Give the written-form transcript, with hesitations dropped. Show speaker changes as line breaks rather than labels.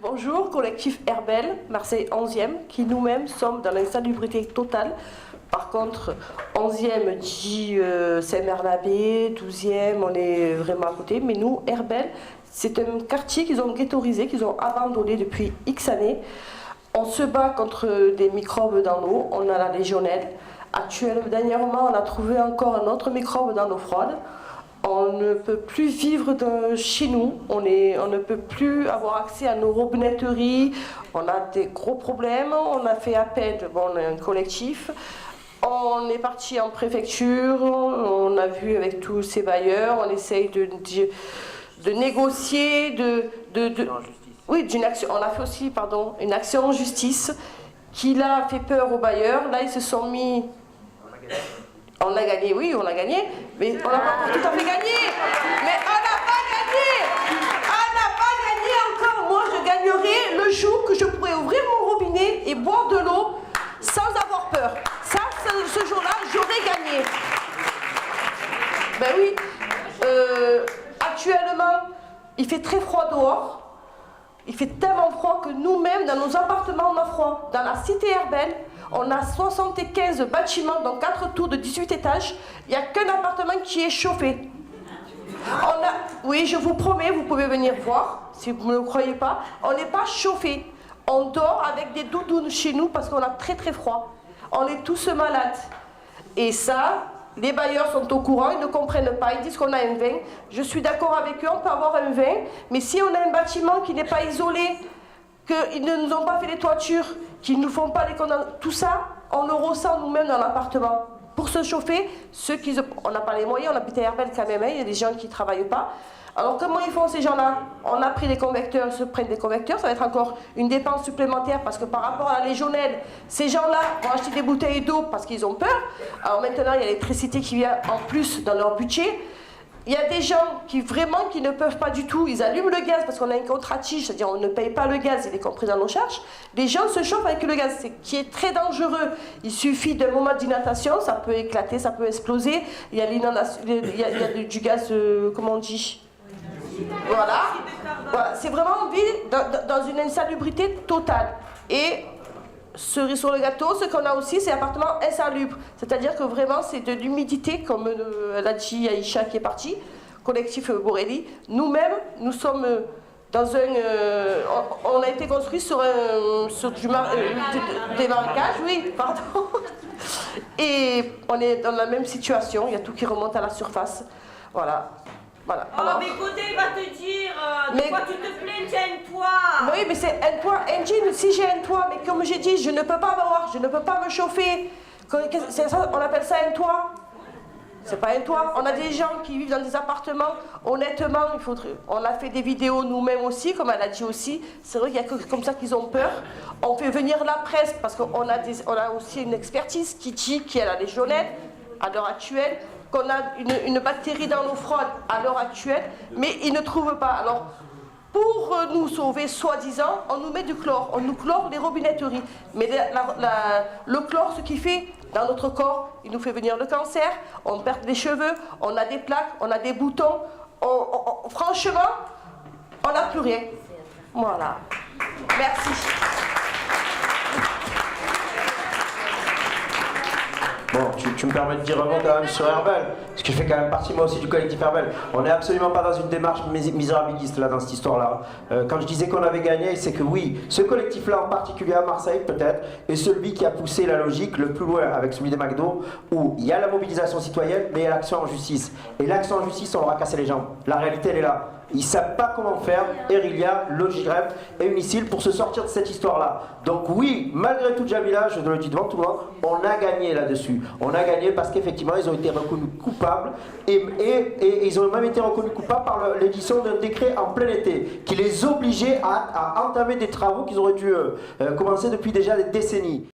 Bonjour, collectif Herbel, Marseille 11e, qui nous-mêmes sommes dans l'insalubrité totale. Par contre, 11e dit Saint-Bernabé, 12e, on est vraiment à côté. Mais nous, Herbel, c'est un quartier qu'ils ont ghettoisé, qu'ils ont abandonné depuis X années. On se bat contre des microbes dans l'eau, on a la légionelle. Actuellement, dernièrement, on a trouvé encore un autre microbe dans l'eau froide. On ne peut plus vivre chez nous, on ne peut plus avoir accès à nos robinetteries, on a des gros problèmes, on a fait appel, on est un collectif, on est parti en préfecture, on a vu avec tous ces bailleurs, on essaye de négocier, oui, on a fait aussi une action en justice qui a fait peur aux bailleurs, là ils se sont mis... On a gagné, oui, on a gagné, mais on n'a pas tout à fait gagné. Mais on n'a pas gagné. On n'a pas gagné encore. Moi, je gagnerai le jour que je pourrai ouvrir mon robinet et boire de l'eau sans avoir peur. Ça, ce jour-là, j'aurai gagné. Ben oui. Actuellement, il fait très froid dehors. Il fait tellement froid que nous-mêmes, dans nos appartements, on a froid. Dans la cité Herbel, on a 75 bâtiments, dans 4 tours de 18 étages. Il n'y a qu'un appartement qui est chauffé. Oui, je vous promets, vous pouvez venir voir, si vous ne me croyez pas. On n'est pas chauffé. On dort avec des doudounes chez nous parce qu'on a très très froid. On est tous malades. Et ça, les bailleurs sont au courant, ils ne comprennent pas, ils disent qu'on a un vin. Je suis d'accord avec eux, on peut avoir un vin, mais si on a un bâtiment qui n'est pas isolé, qu'ils ne nous ont pas fait les toitures, qu'ils ne nous font pas les condensations, tout ça, on le ressent nous-mêmes dans l'appartement. Pour se chauffer, on n'a pas les moyens, on habite à Herbel quand même, il y a des gens qui ne travaillent pas. Alors comment ils font ces gens-là? On a pris des convecteurs, ils se prennent des convecteurs, ça va être encore une dépense supplémentaire parce que par rapport à la légionelle, ces gens-là vont acheter des bouteilles d'eau parce qu'ils ont peur. Alors maintenant, il y a l'électricité qui vient en plus dans leur budget. Il y a des gens qui ne peuvent pas du tout, ils allument le gaz parce qu'on a une contre-tige, c'est-à-dire on ne paye pas le gaz, il est compris dans nos charges. Les gens se chauffent avec le gaz, qui est très dangereux. Il suffit d'un moment d'inondation, ça peut éclater, ça peut exploser. Il y a du gaz, comment on dit? Voilà. C'est vraiment on vit dans une insalubrité totale. Et cerise sur le gâteau, ce qu'on a aussi, c'est l'appartement insalubre. C'est-à-dire que vraiment, c'est de l'humidité, comme l'a dit Aïcha qui est partie, collectif Borelli. Nous-mêmes, nous sommes dans on a été construit sur des marécages, oui, pardon. Et on est dans la même situation, il y a tout qui remonte à la surface. Voilà. Voilà.
Alors, mais Godet va te dire de quoi tu te plains, tu as un toit.
Oui, mais c'est un toit, engine, si j'ai un toit, mais comme j'ai dit, je ne peux pas m'avoir, je ne peux pas me chauffer. Ça, on appelle ça un toit. C'est pas un toit. On a des gens qui vivent dans des appartements, honnêtement, on a fait des vidéos nous-mêmes aussi, comme elle a dit aussi. C'est vrai qu'il y a que comme ça qu'ils ont peur. On fait venir la presse, parce qu'on a aussi une expertise qui dit qu'il y a la légionelle, à l'heure actuelle, qu'on a une bactérie dans l'eau froide à l'heure actuelle, mais ils ne trouvent pas. Alors, pour nous sauver, soi-disant, on nous met du chlore, on nous chlore les robinetteries. Mais le chlore, ce qu'il fait dans notre corps, il nous fait venir le cancer, on perd des cheveux, on a des plaques, on a des boutons. Franchement, on n'a plus rien. Voilà. Merci.
Bon, tu me permets de dire un mot quand même sur Herbel, parce que je fais quand même partie moi aussi du collectif Herbel. On n'est absolument pas dans une démarche misérabiliste là dans cette histoire-là. Quand je disais qu'on avait gagné, c'est que oui, ce collectif-là en particulier à Marseille peut-être, est celui qui a poussé la logique le plus loin avec celui des McDo, où il y a la mobilisation citoyenne, mais il y a l'action en justice. Et l'action en justice, on leur a cassé les jambes. La réalité, elle est là. Ils ne savent pas comment faire, Erilia, Logirem et Unicil pour se sortir de cette histoire-là. Donc oui, malgré tout Jamila, je te le dis devant tout le monde, on a gagné là-dessus. On a gagné parce qu'effectivement, ils ont été reconnus coupables et ils ont même été reconnus coupables par l'édition d'un décret en plein été qui les obligeait à entamer des travaux qu'ils auraient dû commencer depuis déjà des décennies.